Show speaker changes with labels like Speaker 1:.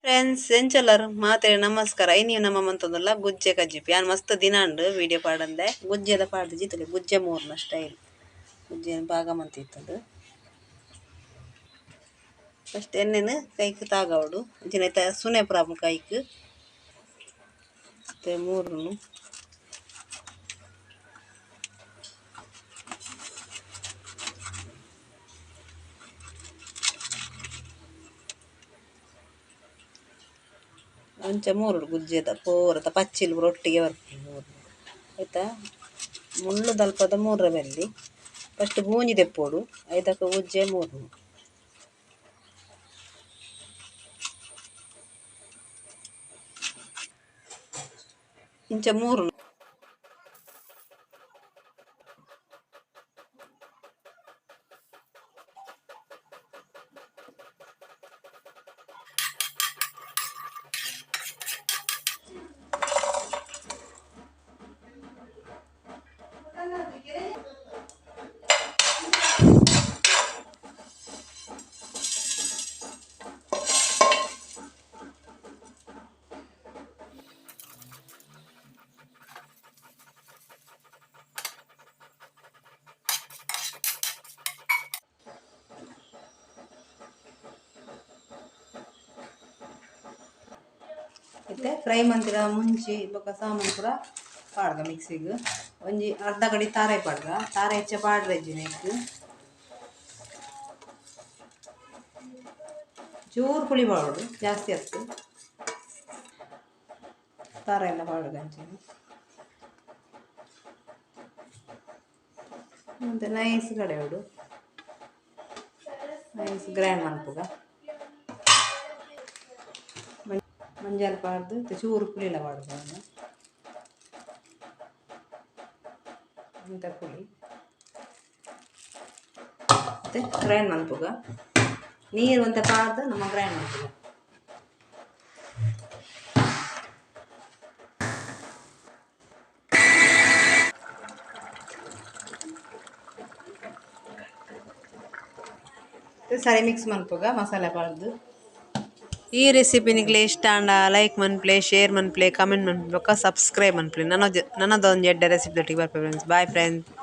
Speaker 1: Friends ಎಂಚಲ್ಲರು ಮಾತೆ ನಮಸ್ಕಾರ I ನೀವು ನಮ್ಮ ಮಂತಂದಲ್ಲ ಗುಜ್ಜೆ ಕಜ್ಜಿಪಿ ಯಾನ್ ಮಸ್ತ್ ದಿನ ಉಂಡು ವಿಡಿಯೋ ಪಾಡಂದೆ ಗುಜ್ಜೆದ ಪಾಡ್ದು ಜಿತ್ತಲೆ ಗುಜ್ಜೆ ಮೂರ್ನ ಸ್ಟೈಲ್ ಗುಜ್ಜೆ ಭಾಗ ಮಂತಿತ್ತದು ಫಸ್ಟ್ ಎಣ್ಣೆನು ಕೈಕ್ ತಾಗವಡು ಅಂಚಿನ ಸುನೆ ಪ್ರಾಬ್ಲಮ್ ಕೈಕ್ ಮತ್ತೆ ಮೂರನ್ನು ಅಂಚ ಮೂರು ಗುಜ್ಜೆದ ಪೂರದ ಪಚ್ಚಿಲ್ ರೊಟ್ಟಿಗೆ ಬರ್ತದೆ ಮೂರು ಆಯ್ತಾ ಮುಳ್ಳು ದಲ್ಪದ ಮೂರರ ಬೆಲ್ಲಿ ಫಸ್ಟ್ ಬೂಂಜಿ ತೆಪ್ಪೋಡು ಐದಕ್ಕೆ ಗುಜ್ಜೆ ಮೂರು ಇಂಚ ಮೂರು ಮತ್ತೆ ಫ್ರೈ ಮಂತಿರ ಮುಂಚಿ ಬೊಕ್ಕ ಸಾಮಾನು ಪೂರ ಪಾಡ್ಗ ಮಿಕ್ಸಿಗೆ ಒಂಜಿ ಅರ್ಧ ಗಡಿ ತಾರೆ ಪಾಡ್ಗ ತಾರೆ ಹೆಚ್ಚ ಪಾಡ್ರೆಜ್ಜಿನ ಚೂರು ಪುಳಿ ಪಾಡೋಡು ಜಾಸ್ತಿ ಆಗ್ತು ತಾರ ಎಲ್ಲ ಪಾಡುಗ ಅಂಚನೆ ಮತ್ತೆ ನೈಸ್ ಕಡೆಯೋಡು ನೈಸ್ ಗ್ರೈಂಡ್ ಮನ್ಪುಗ ಮಂಜಾಲ್ ಪಾಡ್ದು ಚೂರು ಪುಳಿಲ ಪಾಡುದು ಇಂಥ ಪುಳಿ ಮತ್ತೆ ಗ್ರೈಂಡ್ ಮನ್ಪುಗ ನೀರು ಅಂತ ಪಾಡ್ದು ನಮ್ಮ ಗ್ರೈಂಡ್ ಮನ್ಪುಗ ಸರಿ ಮಿಕ್ಸ್ ಮನ್ಪುಗ ಮಸಾಲೆ ಪಾಡ್ದು ಈ ರೆಸಿಪಿ ನಿಮಗೆ ಇಷ್ಟ ಅಂಡ ಲೈಕ್ ಮನ್ಪ್ಲೆ ಶೇರ್ ಮನ್ಪ್ಲೆ ಕಮೆಂಟ್ ಮನ್ಪ್ಲೆ ಸಬ್ಸ್ಕ್ರೈಬ್ ಮನ್ಪ್ಲೆ ನನ್ನದೊಂದು ಎಡ್ಡೆ ರೆಸಿಪಿ ಒಟ್ಟಿಗೆ ಬರ್ಪೆ ಫ್ರೆಂಡ್ಸ್ ಬಾಯ್ ಫ್ರೆಂಡ್ಸ್.